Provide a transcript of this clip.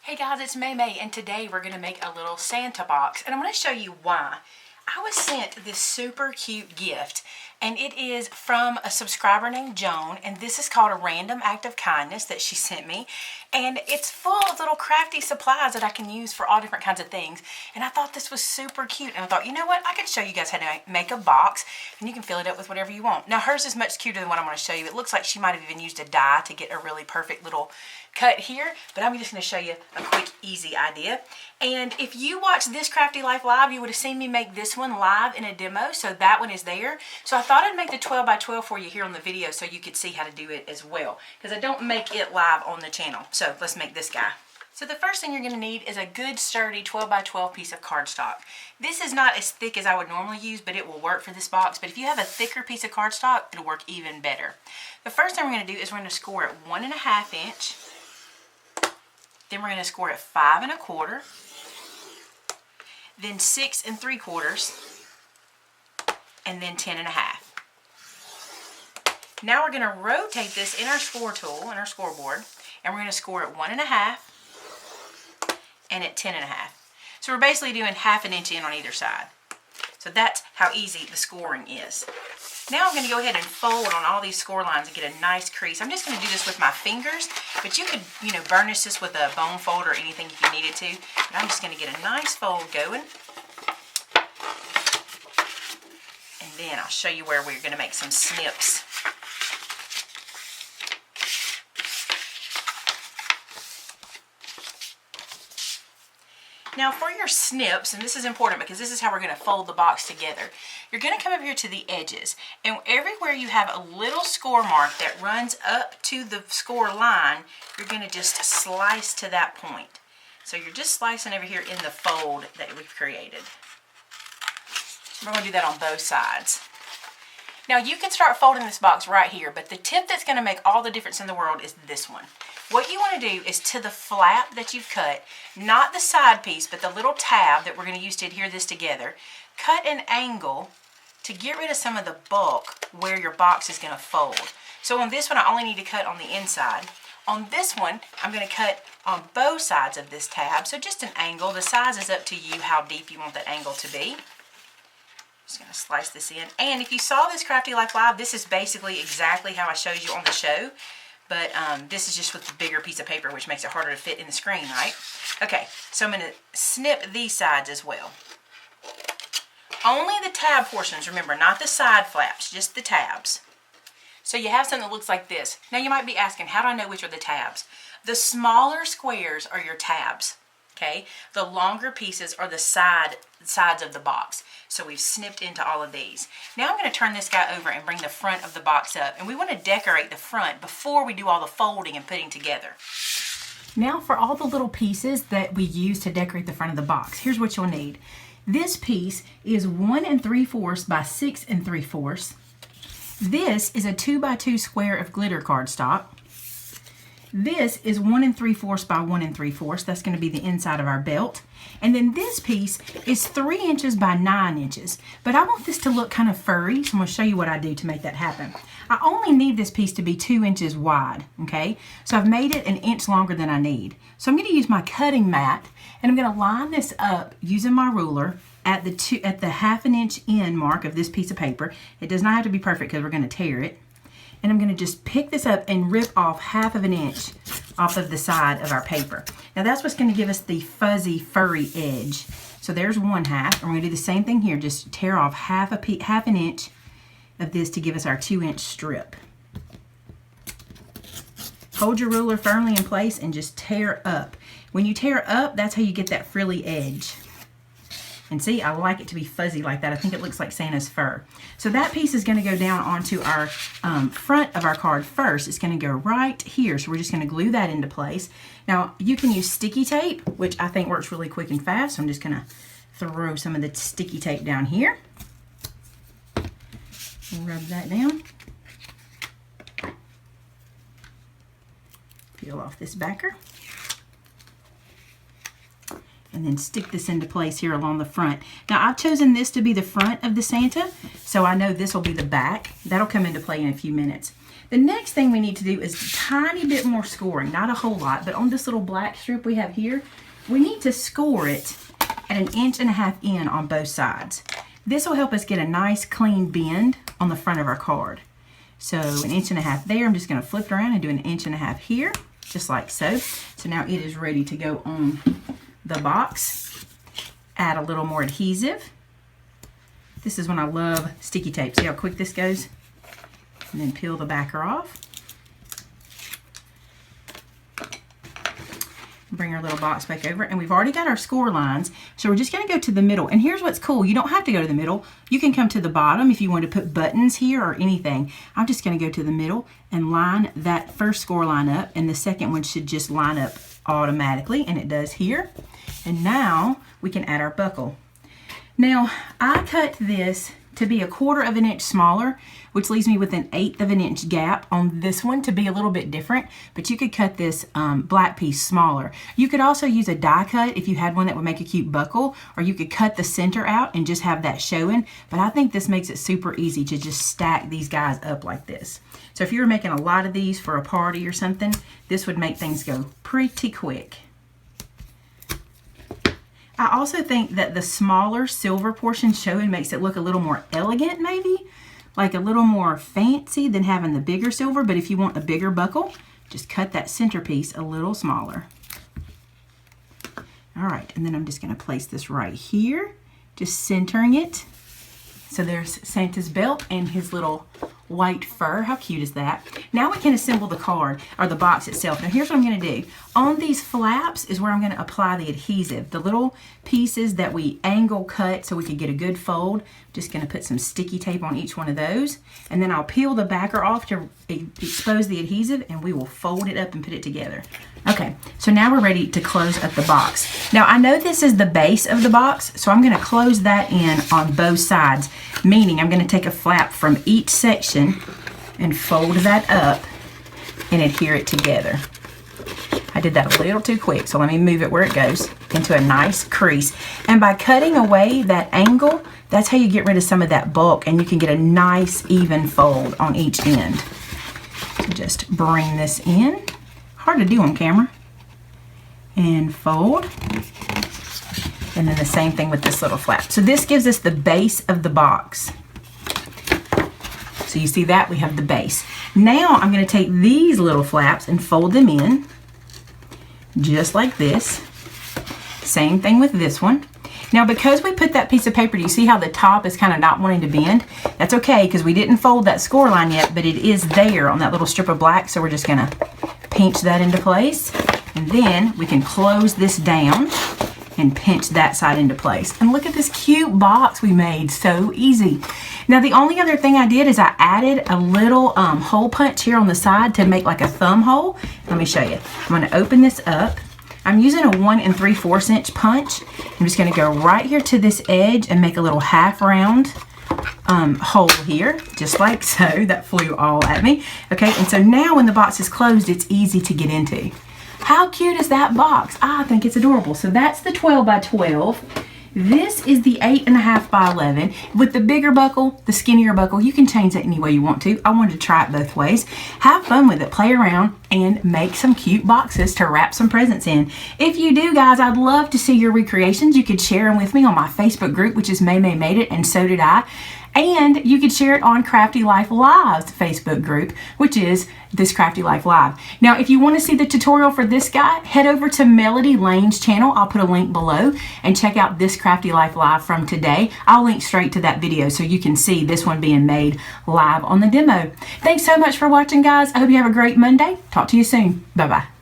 Hey guys, it's Maymay, and today we're going to make a little Santa box, and I'm going to show you why. I was sent this super cute gift, and it is from a subscriber named Joan, and this is called a random act of kindness that she sent me, and it's full of little crafty supplies that I can use for all different kinds of things, and I thought this was super cute, and I thought, you know what, I could show you guys how to make a box, and you can fill it up with whatever you want. Now hers is much cuter than what I'm going to show you. It looks like she might have even used a die to get a really perfect little cut here, but I'm just going to show you a quick, easy idea. And if you watched This Crafty Life live, you would have seen me make this one live in a demo, so that one is there. So I thought I'd make the 12 by 12 for you here on the video so you could see how to do it as well, because I don't make it live on the channel. So let's make this guy. So the first thing you're going to need is a good sturdy 12 by 12 piece of cardstock. This is not as thick as I would normally use, but it will work for this box. But if you have a thicker piece of cardstock, it'll work even better. The first thing we're going to do is we're going to score it 1.5 inch. Then we're going to score it 5 1/4, then 6 3/4, and then 10 1/2. Now we're going to rotate this in our score tool, in our scoreboard, and we're going to score it 1.5 and at 10 1/2. So we're basically doing 1/2 inch in on either side. So that's how easy the scoring is. Now I'm going to go ahead and fold on all these score lines and get a nice crease. I'm just going to do this with my fingers, but you could, burnish this with a bone fold or anything if you needed to. But I'm just going to get a nice fold going. And then I'll show you where we're going to make some snips. Now for your snips, and this is important because this is how we're going to fold the box together, you're going to come up here to the edges, and everywhere you have a little score mark that runs up to the score line, you're going to just slice to that point. So you're just slicing over here in the fold that we've created. So we're going to do that on both sides. Now you can start folding this box right here, but the tip that's going to make all the difference in the world is this one. What you want to do is to the flap that you've cut, not the side piece, but the little tab that we're going to use to adhere this together, cut an angle to get rid of some of the bulk where your box is going to fold. So on this one, I only need to cut on the inside. On this one, I'm going to cut on both sides of this tab, so just an angle. The size is up to you how deep you want that angle to be. Just going to slice this in. And if you saw This Crafty Life live, this is basically exactly how I showed you on the show. But this is just with the bigger piece of paper, which makes it harder to fit in the screen, right? Okay, so I'm going to snip these sides as well. Only the tab portions, remember, not the side flaps, just the tabs. So you have something that looks like this. Now you might be asking, how do I know which are the tabs? The smaller squares are your tabs, okay? The longer pieces are the sides of the box. So we've snipped into all of these. Now I'm going to turn this guy over and bring the front of the box up. And we want to decorate the front before we do all the folding and putting together. Now for all the little pieces that we use to decorate the front of the box, here's what you'll need. This piece is 1 3/4 by 6 3/4. This is a 2 by 2 square of glitter cardstock. This is 1 3/4 by 1 3/4. That's going to be the inside of our belt. And then this piece is 3 inches by 9 inches. But I want this to look kind of furry, so I'm going to show you what I do to make that happen. I only need this piece to be 2 inches wide, okay? So I've made it 1 inch longer than I need. So I'm going to use my cutting mat, and I'm going to line this up using my ruler at the 1/2 inch in mark of this piece of paper. It does not have to be perfect because we're going to tear it. And I'm going to just pick this up and rip off 1/2 inch off of the side of our paper. Now that's what's going to give us the fuzzy, furry edge. So there's 1/2. And we're going to do the same thing here. Just tear off 1/2 inch of this to give us our 2 inch strip. Hold your ruler firmly in place and just tear up. When you tear up, that's how you get that frilly edge. And see, I like it to be fuzzy like that. I think it looks like Santa's fur. So that piece is going to go down onto our front of our card first. It's going to go right here. So we're just going to glue that into place. Now, you can use sticky tape, which I think works really quick and fast. So I'm just going to throw some of the sticky tape down here. Rub that down. Peel off this backer. And then stick this into place here along the front. Now I've chosen this to be the front of the Santa, so I know this will be the back. That'll come into play in a few minutes. The next thing we need to do is a tiny bit more scoring, not a whole lot, but on this little black strip we have here, we need to score it at 1.5 inches in on both sides. This will help us get a nice clean bend on the front of our card. So 1.5 inches there, I'm just going to flip it around and do 1.5 inches here, just like so. So now it is ready to go on the box. Add a little more adhesive. This is when I love sticky tape. See how quick this goes? And then peel the backer off. Bring our little box back over, and we've already got our score lines, so we're just going to go to the middle. And here's what's cool, you don't have to go to the middle. You can come to the bottom if you want to put buttons here or anything. I'm just going to go to the middle and line that first score line up, and the second one should just line up automatically, and it does here. And now we can add our buckle. Now I cut this to be 1/4 inch smaller, which leaves me with 1/8 inch gap on this one to be a little bit different, but you could cut this black piece smaller. You could also use a die cut if you had one that would make a cute buckle, or you could cut the center out and just have that showing, but I think this makes it super easy to just stack these guys up like this. So if you were making a lot of these for a party or something, this would make things go pretty quick. I also think that the smaller silver portion showing makes it look a little more elegant, maybe like a little more fancy than having the bigger silver. But if you want a bigger buckle, just cut that centerpiece a little smaller. All right, and then I'm just going to place this right here, just centering it. So there's Santa's belt and his little white fur. How cute is that? Now we can assemble the card, or the box itself. Now here's what I'm going to do. On these flaps is where I'm going to apply the adhesive. The little pieces that we angle cut so we could get a good fold. Just going to put some sticky tape on each one of those. And then I'll peel the backer off to expose the adhesive, and we will fold it up and put it together. Okay, so now we're ready to close up the box. Now I know this is the base of the box, so I'm going to close that in on both sides, meaning I'm going to take a flap from each section and fold that up and adhere it together. I did that a little too quick, so let me move it where it goes into a nice crease. And by cutting away that angle, that's how you get rid of some of that bulk, and you can get a nice even fold on each end. So just bring this in. Hard to do on camera. And fold. And then the same thing with this little flap. So this gives us the base of the box. So you see that? We have the base. Now I'm going to take these little flaps and fold them in. Just like this. Same thing with this one. Now because we put that piece of paper, do you see how the top is kind of not wanting to bend? That's okay, because we didn't fold that score line yet, but it is there on that little strip of black, so we're just going to pinch that into place, and then we can close this down and pinch that side into place. And look at this cute box we made, so easy. Now the only other thing I did is I added a little hole punch here on the side to make like a thumb hole. Let me show you. I'm going to open this up. I'm using a 1 3/4 inch punch. I'm just going to go right here to this edge and make a little half round hole here, just like so. That flew all at me. Okay, and so now when the box is closed, it's easy to get into. How cute is that box? I think it's adorable. So that's the 12 by 12. This is the 8.5 by 11. With the bigger buckle, the skinnier buckle, you can change that any way you want to. I wanted to try it both ways. Have fun with it, play around, and make some cute boxes to wrap some presents in. If you do, guys, I'd love to see your recreations. You could share them with me on my Facebook group, which is Maymay Made It, and so did I. And you could share it on Crafty Life Live's Facebook group, which is This Crafty Life Live. Now, if you want to see the tutorial for this guy, head over to Melody Lane's channel. I'll put a link below, and check out This Crafty Life Live from today. I'll link straight to that video so you can see this one being made live on the demo. Thanks so much for watching, guys. I hope you have a great Monday. Talk to you soon. Bye-bye.